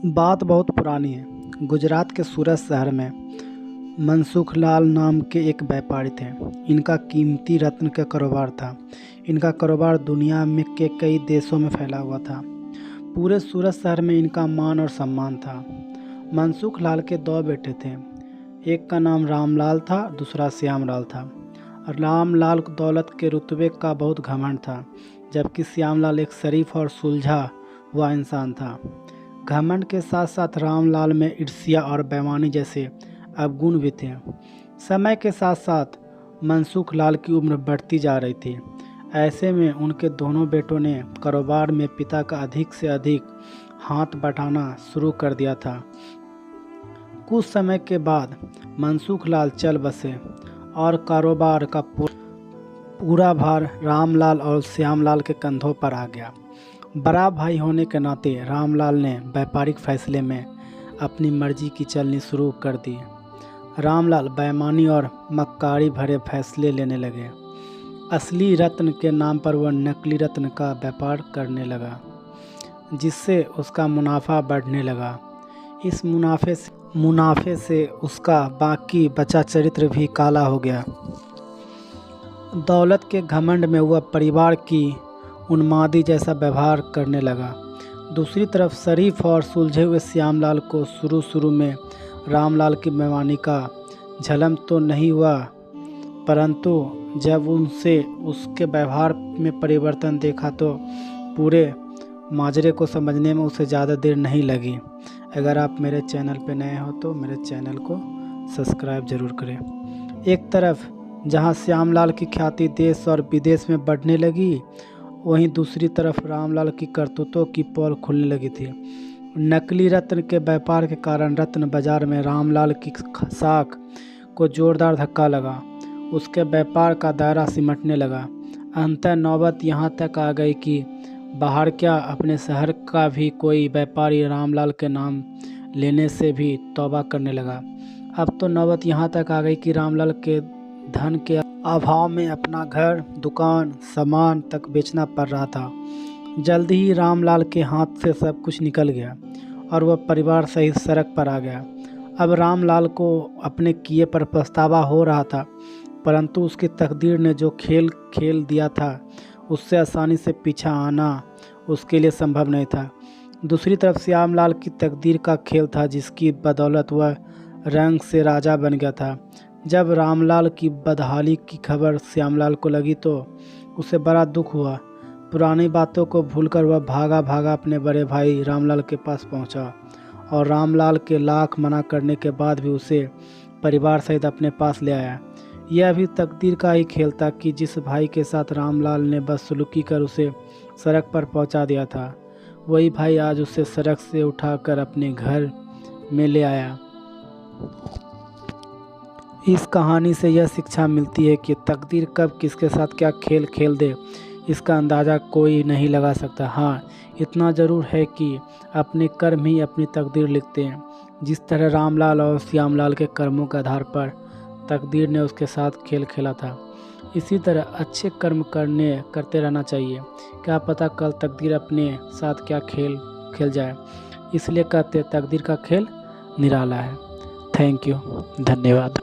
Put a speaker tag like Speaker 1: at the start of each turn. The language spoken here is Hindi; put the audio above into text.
Speaker 1: बात बहुत पुरानी है। गुजरात के सूरत शहर में मनसुखलाल नाम के एक व्यापारी थे। इनका कीमती रत्न का कारोबार था। इनका कारोबार दुनिया में के कई देशों में फैला हुआ था। पूरे सूरत शहर में इनका मान और सम्मान था। मनसुखलाल के दो बेटे थे। एक का नाम रामलाल था, दूसरा श्यामलाल था। रामलाल को दौलत के रुतबे का बहुत घमंड था, जबकि श्यामलाल एक शरीफ और सुलझा हुआ इंसान था। घमंड के साथ साथ रामलाल में ईर्ष्या और बेईमानी जैसे अवगुण भी थे। समय के साथ साथ मनसुखलाल की उम्र बढ़ती जा रही थी। ऐसे में उनके दोनों बेटों ने कारोबार में पिता का अधिक से अधिक हाथ बटाना शुरू कर दिया था। कुछ समय के बाद मनसुखलाल चल बसे और कारोबार का पूरा भार रामलाल और श्यामलाल के कंधों पर आ गया। बड़ा भाई होने के नाते रामलाल ने व्यापारिक फैसले में अपनी मर्जी की चलनी शुरू कर दी। रामलाल बेईमानी और मक्कारी भरे फैसले लेने लगे। असली रत्न के नाम पर वह नकली रत्न का व्यापार करने लगा, जिससे उसका मुनाफा बढ़ने लगा। इस मुनाफे से उसका बाकी बचा चरित्र भी काला हो गया। दौलत के घमंड में वह परिवार की उन्मादी जैसा व्यवहार करने लगा। दूसरी तरफ शरीफ और सुलझे हुए श्यामलाल को शुरू में रामलाल की बेईमानी का झलम तो नहीं हुआ, परंतु जब उनसे उसके व्यवहार में परिवर्तन देखा तो पूरे माजरे को समझने में उसे ज़्यादा देर नहीं लगी। अगर आप मेरे चैनल पर नए हो तो मेरे चैनल को सब्सक्राइब ज़रूर करें। एक तरफ जहां श्यामलाल की ख्याति देश और विदेश में बढ़ने लगी, वहीं दूसरी तरफ रामलाल की करतूतों की पोल खुलने लगी थी। नकली रत्न के व्यापार के कारण रत्न बाजार में रामलाल की साख को जोरदार धक्का लगा। उसके व्यापार का दायरा सिमटने लगा। अंततः नौबत यहाँ तक आ गई कि बाहर क्या, अपने शहर का भी कोई व्यापारी रामलाल के नाम लेने से भी तौबा करने लगा। अब तो नौबत यहाँ तक आ गई कि रामलाल के धन के अभाव में अपना घर, दुकान, सामान तक बेचना पड़ रहा था। जल्दी ही रामलाल के हाथ से सब कुछ निकल गया और वह परिवार सहित सड़क पर आ गया। अब रामलाल को अपने किए पर पछतावा हो रहा था, परंतु उसकी तकदीर ने जो खेल खेल दिया था, उससे आसानी से पीछा आना उसके लिए संभव नहीं था। दूसरी तरफ श्यामलाल की तकदीर का खेल था, जिसकी बदौलत वह रंग से राजा बन गया था। जब रामलाल की बदहाली की खबर श्यामलाल को लगी तो उसे बड़ा दुख हुआ। पुरानी बातों को भूलकर वह भागा अपने बड़े भाई रामलाल के पास पहुंचा और रामलाल के लाख मना करने के बाद भी उसे परिवार सहित अपने पास ले आया। यह भी तकदीर का ही खेल था कि जिस भाई के साथ रामलाल ने बदसलूकी कर उसे सड़क पर पहुंचा दिया था, वही भाई आज उसे सड़क से उठाकर अपने घर में ले आया। इस कहानी से यह शिक्षा मिलती है कि तकदीर कब किसके साथ क्या खेल खेल दे, इसका अंदाज़ा कोई नहीं लगा सकता। हाँ, इतना ज़रूर है कि अपने कर्म ही अपनी तकदीर लिखते हैं। जिस तरह रामलाल और श्यामलाल के कर्मों के आधार पर तकदीर ने उसके साथ खेल खेला था, इसी तरह अच्छे कर्म करते रहना चाहिए। क्या पता कल तकदीर अपने साथ क्या खेल खेल जाए। इसलिए कहते तकदीर का खेल निराला है। थैंक यू, धन्यवाद।